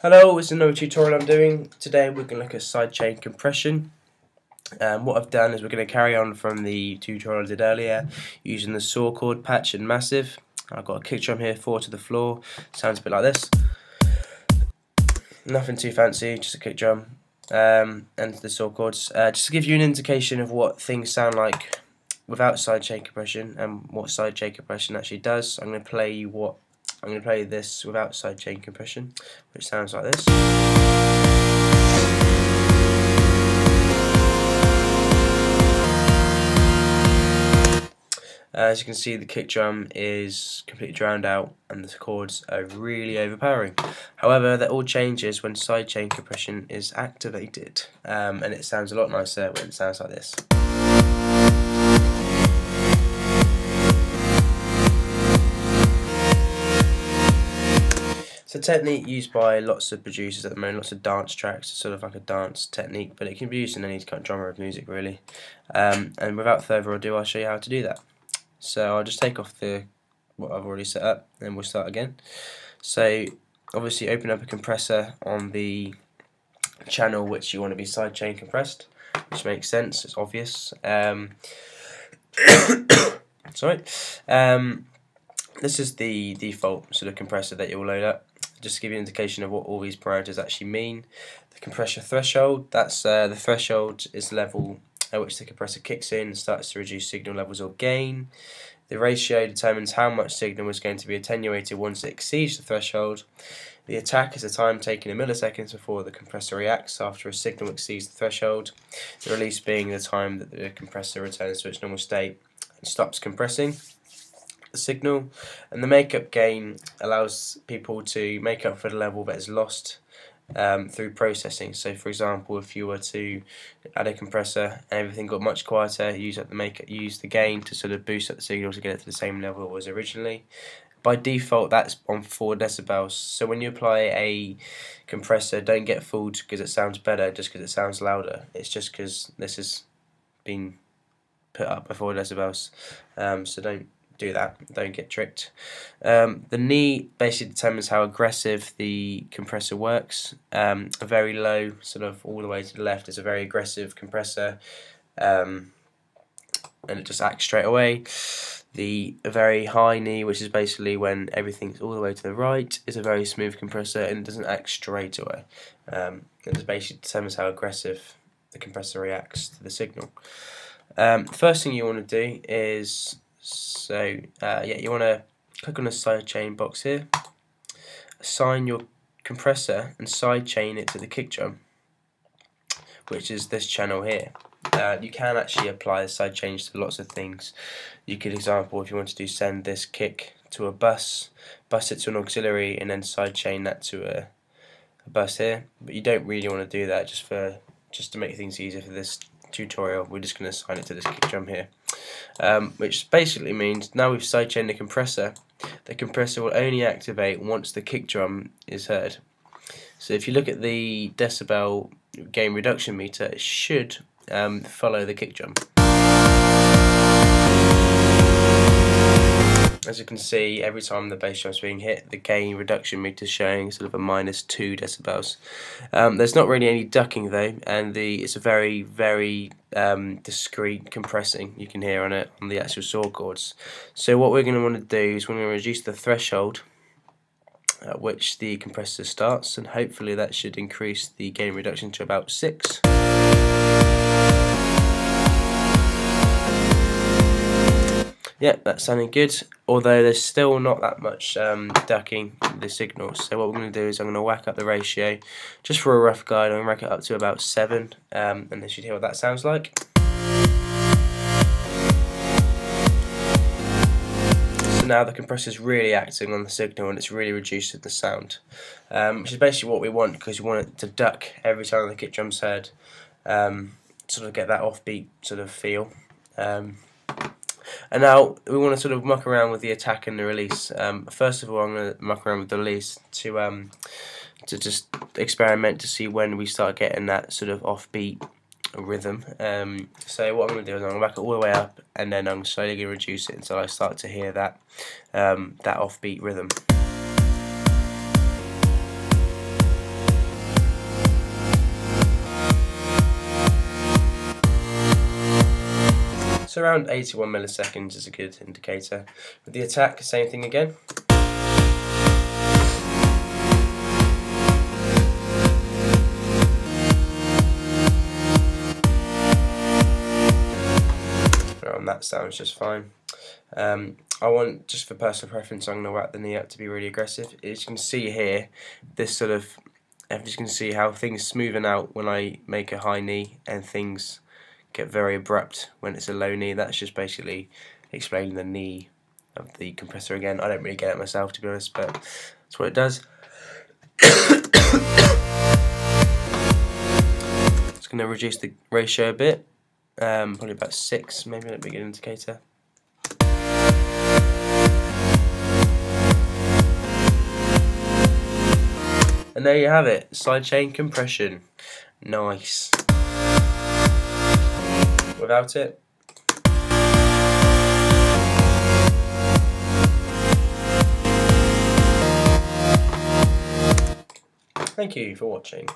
Hello, it's another tutorial I'm doing. Today we're going to look at sidechain compression. What I've done is we're going to carry on from the tutorial I did earlier using the saw chord, patch and massive. I've got a kick drum here, 4 to the floor, sounds a bit like this. Nothing too fancy, just a kick drum and the saw chords. Just to give you an indication of what things sound like without sidechain compression and what sidechain compression actually does, I'm going to play this without sidechain compression, which sounds like this. As you can see, the kick drum is completely drowned out and the chords are really overpowering. However, that all changes when sidechain compression is activated, and it sounds a lot nicer when it sounds like this. It's a technique used by lots of producers at the moment, lots of dance tracks. It's sort of like a dance technique, but it can be used in any kind of genre of music really. And without further ado, I'll show you how to do that. So I'll just take off what I've already set up and we'll start again. So obviously open up a compressor on the channel which you want to be sidechain compressed, which makes sense, it's obvious. Sorry. This is the default sort of compressor that you'll load up. Just to give you an indication of what all these parameters actually mean. The compressor threshold, that's the threshold is the level at which the compressor kicks in and starts to reduce signal levels or gain. The ratio determines how much signal is going to be attenuated once it exceeds the threshold. The attack is the time taken in milliseconds before the compressor reacts after a signal exceeds the threshold. The release being the time that the compressor returns to its normal state and stops compressing the signal. And the makeup gain allows people to make up for the level that is lost through processing. So for example, if you were to add a compressor and everything got much quieter, use the gain to sort of boost up the signal to get it to the same level it was originally. By default that's on 4 decibels, so when you apply a compressor, don't get fooled because it sounds better just because it sounds louder. It's just because this has been put up at 4 decibels, so don't do that, don't get tricked. The knee basically determines how aggressive the compressor works. A very low, sort of all the way to the left, is a very aggressive compressor, and it just acts straight away. The very high knee, which is basically when everything's all the way to the right, is a very smooth compressor and it doesn't act straight away. It just basically determines how aggressive the compressor reacts to the signal. The first thing you want to do is you want to click on the sidechain box here, assign your compressor and sidechain it to the kick drum, which is this channel here. You can actually apply the sidechains to lots of things. You could, example, if you want to send this kick to a bus it to an auxiliary and then sidechain that to a bus here, but you don't really want to do that. Just to make things easier for this tutorial, we're just going to assign it to this kick drum here. Which basically means now we've sidechained the compressor will only activate once the kick drum is heard. So if you look at the decibel gain reduction meter, it should follow the kick drum. As you can see, every time the bass drum is being hit, the gain reduction meter is showing sort of a -2 decibels. There's not really any ducking though, and it's a very, very discrete compressing you can hear on the actual saw chords. So what we're going to want to do is we're going to reduce the threshold at which the compressor starts, and hopefully that should increase the gain reduction to about 6. Yeah, that's sounding good, although there's still not that much ducking the signals. So what we're going to do is I'm going to whack up the ratio, just for a rough guide. I'm going to whack it up to about 7, and then you should hear what that sounds like. So now the compressor is really acting on the signal and it's really reducing the sound, which is basically what we want, because you want it to duck every time the kick drum's heard, sort of get that offbeat sort of feel. And now we want to sort of muck around with the attack and the release. First of all, I'm going to muck around with the release to just experiment to see when we start getting that sort of offbeat rhythm. So what I'm going to do is I'm going to whack it all the way up, and then I'm slowly going to reduce it until I start to hear that that offbeat rhythm. So around 81 milliseconds is a good indicator. With the attack, same thing again. That sounds just fine. I want, just for personal preference, I'm going to whack the knee up to be really aggressive. As you can see here, this sort of, I'm just going to see how things smoothen out when I make a high knee and things get very abrupt when it's a low knee. That's just basically explaining the knee of the compressor again. I don't really get it myself, to be honest, but that's what it does. Just going to reduce the ratio a bit. Probably about 6, maybe that'd be a good indicator. And there you have it, sidechain compression. Nice. Without it, thank you for watching.